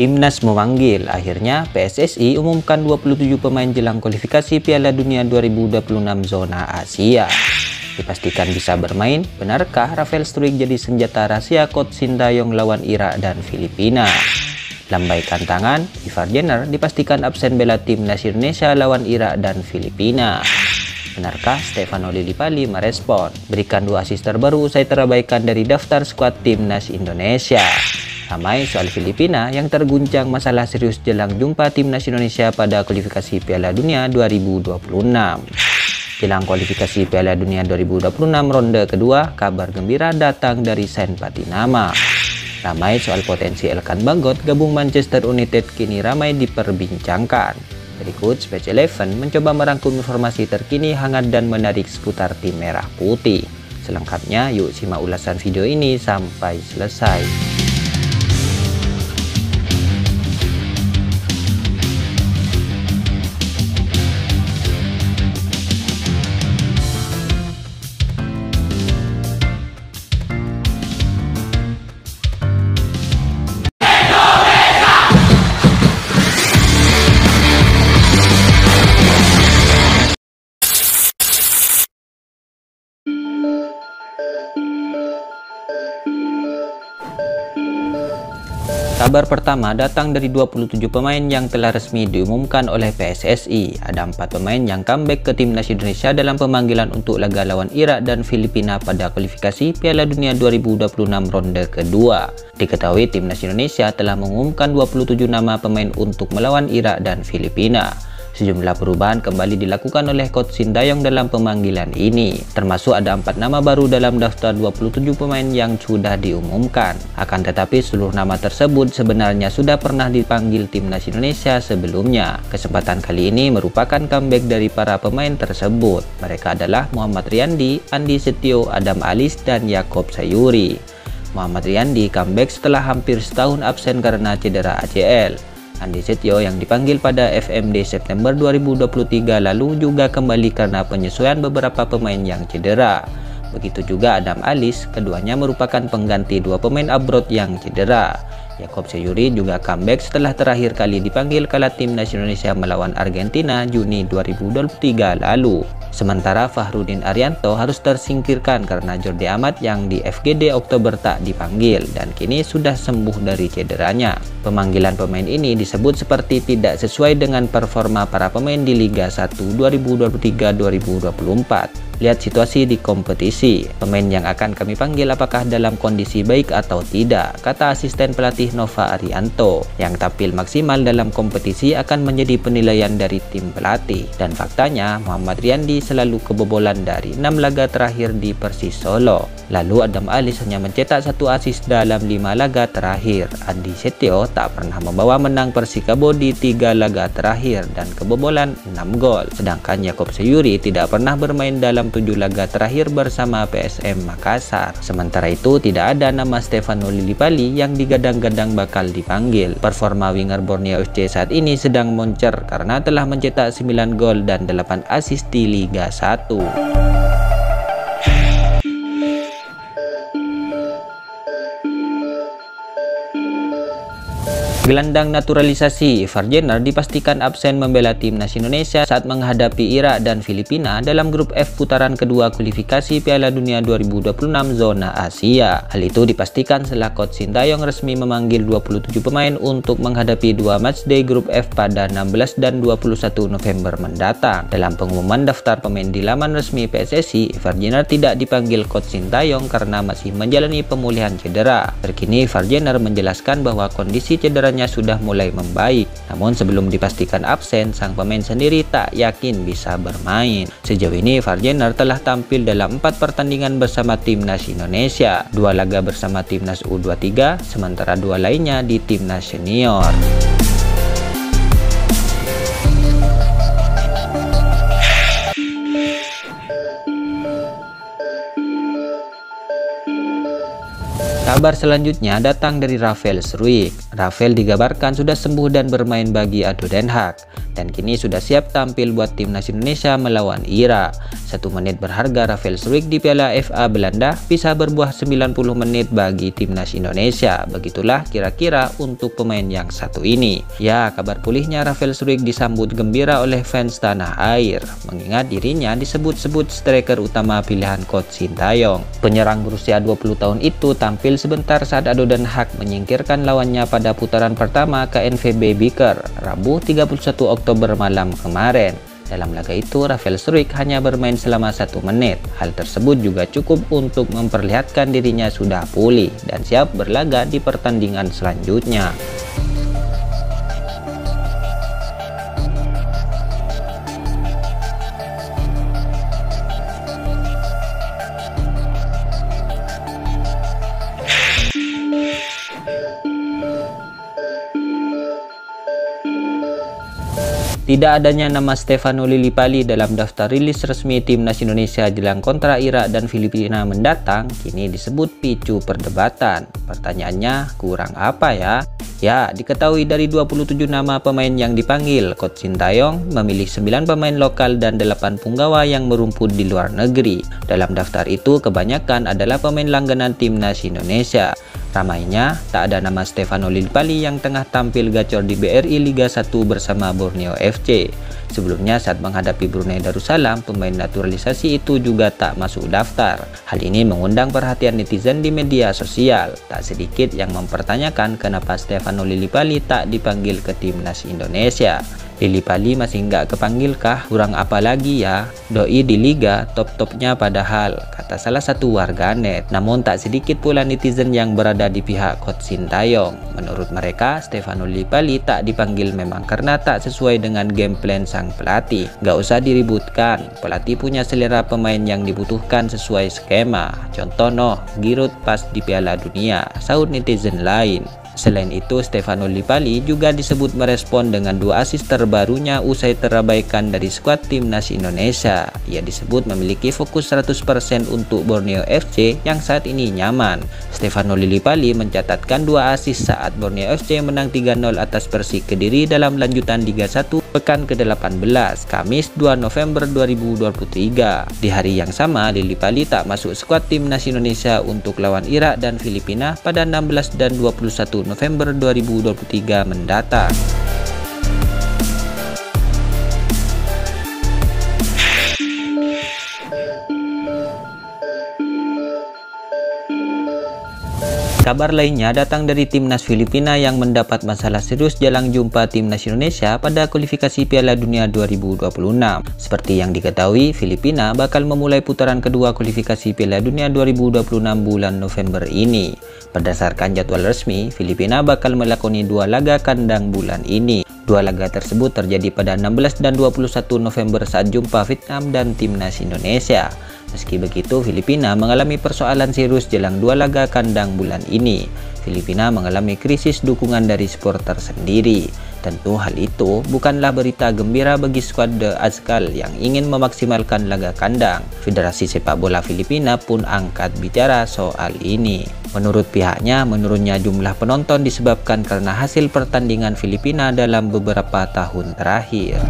Timnas memanggil. Akhirnya PSSI umumkan 27 pemain jelang kualifikasi Piala Dunia 2026 zona Asia. Dipastikan bisa bermain. Benarkah Rafael Struijk jadi senjata rahasia coach Sintayong lawan Irak dan Filipina? Lambaikan tangan, Ivar Jenner dipastikan absen bela timnas Indonesia lawan Irak dan Filipina. Benarkah Stefano Lillipali merespon? Berikan 2 asis terbaru usai terabaikan dari daftar skuad timnas Indonesia. Ramai soal Filipina yang terguncang masalah serius jelang jumpa timnas Indonesia pada kualifikasi Piala Dunia 2026. Jelang kualifikasi Piala Dunia 2026 ronde kedua, kabar gembira datang dari Saint Patinama. Ramai soal potensi Elkan Bagot gabung Manchester United kini ramai diperbincangkan. Berikut Speech 11 mencoba merangkum informasi terkini hangat dan menarik seputar tim merah putih. Selengkapnya yuk simak ulasan video ini sampai selesai. Kabar pertama datang dari 27 pemain yang telah resmi diumumkan oleh PSSI. Ada 4 pemain yang comeback ke timnas Indonesia dalam pemanggilan untuk laga lawan Irak dan Filipina pada kualifikasi Piala Dunia 2026 ronde kedua. Diketahui timnas Indonesia telah mengumumkan 27 nama pemain untuk melawan Irak dan Filipina. Sejumlah perubahan kembali dilakukan oleh coach Sintayong dalam pemanggilan ini, termasuk ada 4 nama baru dalam daftar 27 pemain yang sudah diumumkan. Akan tetapi seluruh nama tersebut sebenarnya sudah pernah dipanggil timnas Indonesia sebelumnya. Kesempatan kali ini merupakan comeback dari para pemain tersebut. Mereka adalah Muhammad Riyandi, Andi Setio, Adam Alis, dan Yaakob Sayuri. Muhammad Riyandi comeback setelah hampir setahun absen karena cedera ACL. Andi Setio yang dipanggil pada FMD September 2023 lalu juga kembali karena penyesuaian beberapa pemain yang cedera. Begitu juga Adam Alis, keduanya merupakan pengganti 2 pemain abroad yang cedera. Yaakob Sayuri juga comeback setelah terakhir kali dipanggil kala timnas Indonesia melawan Argentina Juni 2023 lalu. Sementara Fahrudin Arianto harus tersingkirkan karena Jordi Amat yang di FGD Oktober tak dipanggil dan kini sudah sembuh dari cederanya. Pemanggilan pemain ini disebut seperti tidak sesuai dengan performa para pemain di Liga 1 2023-2024. Lihat situasi di kompetisi. Pemain yang akan kami panggil apakah dalam kondisi baik atau tidak, kata asisten pelatih Nova Arianto. Yang tampil maksimal dalam kompetisi akan menjadi penilaian dari tim pelatih. Dan faktanya Muhammad Riyandi selalu kebobolan dari 6 laga terakhir di Persis Solo. Lalu Adam Alis hanya mencetak 1 assist dalam 5 laga terakhir. Andi Setio tak pernah membawa menang Persikabo di 3 laga terakhir dan kebobolan 6 gol. Sedangkan Yaakob Sayuri tidak pernah bermain dalam 7 laga terakhir bersama PSM Makassar. Sementara itu tidak ada nama Stefano Lillipali yang digadang-gadang bakal dipanggil. Performa winger Borneo FC saat ini sedang moncer karena telah mencetak 9 gol dan 8 assist di Liga 1. Gelandang naturalisasi Ivar Jenner dipastikan absen membela timnas Indonesia saat menghadapi Irak dan Filipina dalam grup F putaran kedua kualifikasi Piala Dunia 2026 zona Asia. Hal itu dipastikan setelah coach Sintayong resmi memanggil 27 pemain untuk menghadapi 2 matchday grup F pada 16 dan 21 November mendatang. Dalam pengumuman daftar pemain di laman resmi PSSI, Ivar Jenner tidak dipanggil coach Sintayong karena masih menjalani pemulihan cedera. Terkini Ivar Jenner menjelaskan bahwa kondisi cederanya sudah mulai membaik. Namun sebelum dipastikan absen, sang pemain sendiri tak yakin bisa bermain. Sejauh ini Ivar Jenner telah tampil dalam 4 pertandingan bersama timnas Indonesia, 2 laga bersama timnas U23, sementara 2 lainnya di timnas senior. Kabar selanjutnya datang dari Rafael Struijk. Rafael digabarkan sudah sembuh dan bermain bagi ADO Den Haag, dan kini sudah siap tampil buat timnas Indonesia melawan Irak. 1 menit berharga Rafael Struijk di Piala FA Belanda bisa berbuah 90 menit bagi timnas Indonesia. Begitulah kira-kira untuk pemain yang satu ini. Ya, kabar pulihnya Rafael Struijk disambut gembira oleh fans tanah air, mengingat dirinya disebut-sebut striker utama pilihan coach Sintayong. Penyerang berusia 20 tahun itu tampil sebentar saat ADO Den Haag menyingkirkan lawannya pada putaran pertama KNVB Beker, Rabu 31 Oktober malam kemarin. Dalam laga itu, Rafael Struijk hanya bermain selama 1 menit. Hal tersebut juga cukup untuk memperlihatkan dirinya sudah pulih dan siap berlaga di pertandingan selanjutnya. Tidak adanya nama Stefano Lillipali dalam daftar rilis resmi timnas Indonesia jelang kontra Irak dan Filipina mendatang kini disebut picu perdebatan. Pertanyaannya, kurang apa ya? Ya, diketahui dari 27 nama pemain yang dipanggil, Coach Sintayong memilih 9 pemain lokal dan 8 punggawa yang merumput di luar negeri. Dalam daftar itu kebanyakan adalah pemain langganan timnas Indonesia. Ramainya, tak ada nama Stefano Lillipali yang tengah tampil gacor di BRI Liga 1 bersama Borneo FC. Sebelumnya saat menghadapi Brunei Darussalam, pemain naturalisasi itu juga tak masuk daftar. Hal ini mengundang perhatian netizen di media sosial. Tak sedikit yang mempertanyakan kenapa Stefano Lillipali tak dipanggil ke timnas Indonesia. Lillipali masih nggak kepanggil kah? Kurang apa lagi ya? Doi di liga top-topnya padahal, kata salah satu warganet. Namun tak sedikit pula netizen yang berada di pihak Coach Sintayong. Menurut mereka, Stefano Lillipali tak dipanggil memang karena tak sesuai dengan game plan sang pelatih. Nggak usah diributkan, pelatih punya selera pemain yang dibutuhkan sesuai skema. Contoh Giroud pas di Piala Dunia, sahut netizen lain. Selain itu, Stefano Lillipali juga disebut merespon dengan 2 assist terbarunya usai terabaikan dari skuad timnas Indonesia. Ia disebut memiliki fokus 100% untuk Borneo FC yang saat ini nyaman. Stefano Lillipali mencatatkan 2 assist saat Borneo FC menang 3-0 atas Persik Kediri dalam lanjutan Liga 1 pekan ke-18, Kamis 2 November 2023. Di hari yang sama, Lillipali tak masuk skuad timnas Indonesia untuk lawan Irak dan Filipina pada 16 dan 21 November 2023 mendatang. Kabar lainnya datang dari timnas Filipina yang mendapat masalah serius jelang jumpa timnas Indonesia pada kualifikasi Piala Dunia 2026. Seperti yang diketahui, Filipina bakal memulai putaran kedua kualifikasi Piala Dunia 2026 bulan November ini. Berdasarkan jadwal resmi, Filipina bakal melakoni 2 laga kandang bulan ini. 2 laga tersebut terjadi pada 16 dan 21 November saat jumpa Vietnam dan timnas Indonesia. Meski begitu, Filipina mengalami persoalan serius jelang 2 laga kandang bulan ini. Filipina mengalami krisis dukungan dari supporter sendiri. Tentu hal itu bukanlah berita gembira bagi skuad The Azkal yang ingin memaksimalkan laga kandang. Federasi Sepak Bola Filipina pun angkat bicara soal ini. Menurut pihaknya, menurunnya jumlah penonton disebabkan karena hasil pertandingan Filipina dalam beberapa tahun terakhir.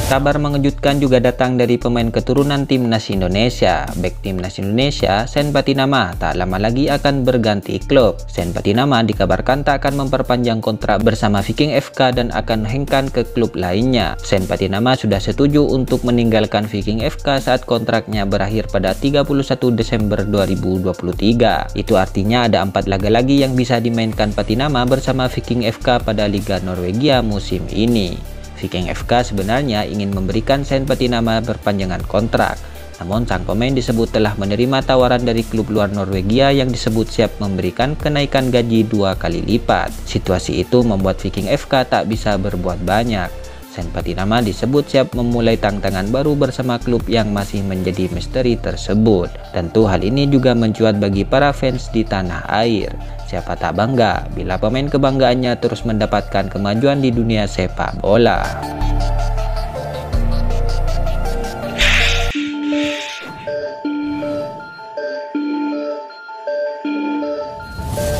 Kabar mengejutkan juga datang dari pemain keturunan timnas Indonesia. Bek timnas Indonesia, Sen Patinama, tak lama lagi akan berganti klub. Sen Patinama dikabarkan tak akan memperpanjang kontrak bersama Viking FK dan akan hengkang ke klub lainnya. Sen Patinama sudah setuju untuk meninggalkan Viking FK saat kontraknya berakhir pada 31 Desember 2023. Itu artinya ada 4 laga lagi yang bisa dimainkan Patinama bersama Viking FK pada Liga Norwegia musim ini. Viking FK sebenarnya ingin memberikan Sen Patinama perpanjangan kontrak. Namun sang pemain disebut telah menerima tawaran dari klub luar Norwegia yang disebut siap memberikan kenaikan gaji 2 kali lipat. Situasi itu membuat Viking FK tak bisa berbuat banyak. Sen Patinama disebut siap memulai tantangan baru bersama klub yang masih menjadi misteri tersebut. Tentu hal ini juga mencuat bagi para fans di tanah air. Siapa tak bangga bila pemain kebanggaannya terus mendapatkan kemajuan di dunia sepak bola.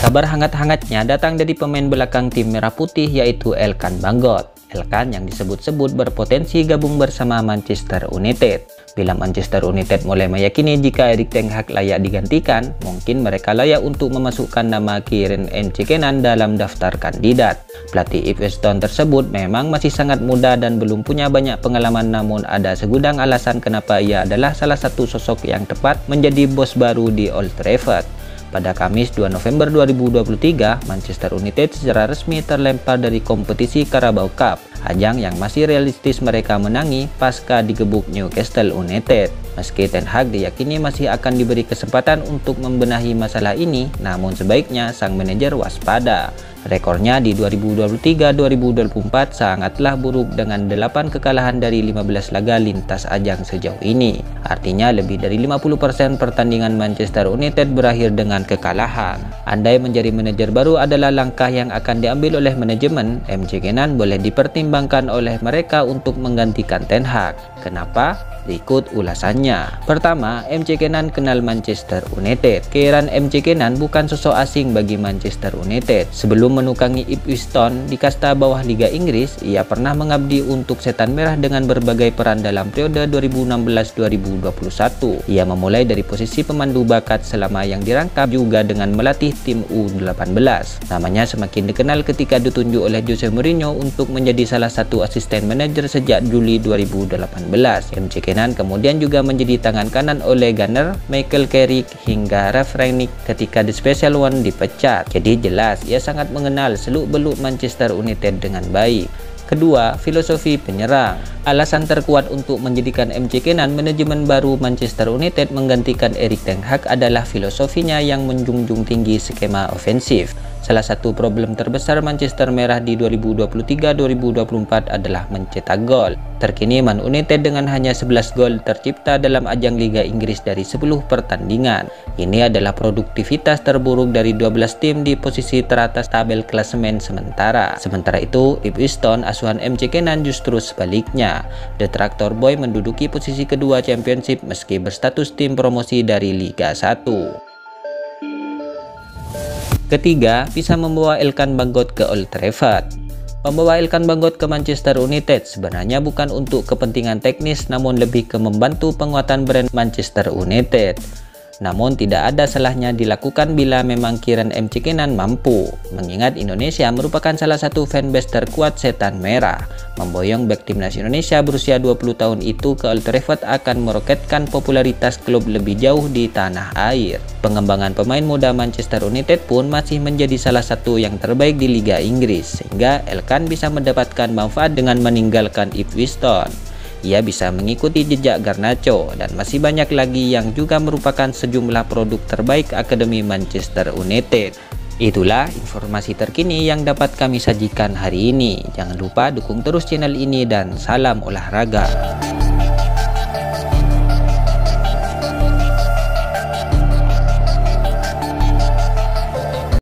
Kabar hangat-hangatnya datang dari pemain belakang tim Merah Putih yaitu Elkan Bagot. Elkan yang disebut-sebut berpotensi gabung bersama Manchester United. Bila Manchester United mulai meyakini jika Erik ten Hag layak digantikan, mungkin mereka layak untuk memasukkan nama Kieran McKinnon dalam daftar kandidat. Pelatih Ipswich Town tersebut memang masih sangat muda dan belum punya banyak pengalaman, namun ada segudang alasan kenapa ia adalah salah satu sosok yang tepat menjadi bos baru di Old Trafford. Pada Kamis 2 November 2023, Manchester United secara resmi terlempar dari kompetisi Carabao Cup, ajang yang masih realistis mereka menangi pasca digebuk Newcastle United. Meski Ten Hag diyakini masih akan diberi kesempatan untuk membenahi masalah ini, namun sebaiknya sang manajer waspada. Rekornya di 2023-2024 sangatlah buruk dengan 8 kekalahan dari 15 laga lintas ajang sejauh ini. Artinya lebih dari 50% pertandingan Manchester United berakhir dengan kekalahan. Andai menjadi manajer baru adalah langkah yang akan diambil oleh manajemen, McKinnon boleh dipertimbangkan oleh mereka untuk menggantikan Ten Hag. Kenapa? Berikut ulasannya. Pertama, McKinnon kenal Manchester United. Kieran McKinnon bukan sosok asing bagi Manchester United. Sebelum menukangi Ipswich Town di kasta bawah Liga Inggris, ia pernah mengabdi untuk Setan Merah dengan berbagai peran dalam periode 2016-2021. Ia memulai dari posisi pemandu bakat selama yang dirangkap juga dengan melatih tim U18. Namanya semakin dikenal ketika ditunjuk oleh Jose Mourinho untuk menjadi salah satu asisten manajer sejak Juli 2018. McKinnon kemudian juga menjadi tangan kanan oleh Gunner, Michael Carrick hingga Ralf Rangnick ketika The Special One dipecat. Jadi jelas ia sangat mengenal seluk-beluk Manchester United dengan baik. Kedua, filosofi penyerang. Alasan terkuat untuk menjadikan McKinnon manajemen baru Manchester United menggantikan Erik ten Hag adalah filosofinya yang menjunjung tinggi skema ofensif. Salah satu problem terbesar Manchester Merah di 2023-2024 adalah mencetak gol. Terkini Man United dengan hanya 11 gol tercipta dalam ajang Liga Inggris dari 10 pertandingan. Ini adalah produktivitas terburuk dari 12 tim di posisi teratas tabel klasemen sementara. Sementara itu, Ipswich Town asuhan McKinnon justru sebaliknya. The Tractor Boy menduduki posisi kedua Championship meski berstatus tim promosi dari Liga 1. Ketiga, bisa membawa Elkan Bagot ke Old Trafford. Membawa Elkan Bagot ke Manchester United sebenarnya bukan untuk kepentingan teknis, namun lebih ke membantu penguatan brand Manchester United. Namun tidak ada salahnya dilakukan bila memang Kieran McKinnon mampu, mengingat Indonesia merupakan salah satu fanbase terkuat Setan Merah. Memboyong bek timnas Indonesia berusia 20 tahun itu ke Old Trafford akan meroketkan popularitas klub lebih jauh di tanah air. Pengembangan pemain muda Manchester United pun masih menjadi salah satu yang terbaik di Liga Inggris, sehingga Elkan bisa mendapatkan manfaat dengan meninggalkan Ipswich Town. Ia bisa mengikuti jejak Garnacho dan masih banyak lagi yang juga merupakan sejumlah produk terbaik Akademi Manchester United. Itulah informasi terkini yang dapat kami sajikan hari ini. Jangan lupa dukung terus channel ini dan salam olahraga.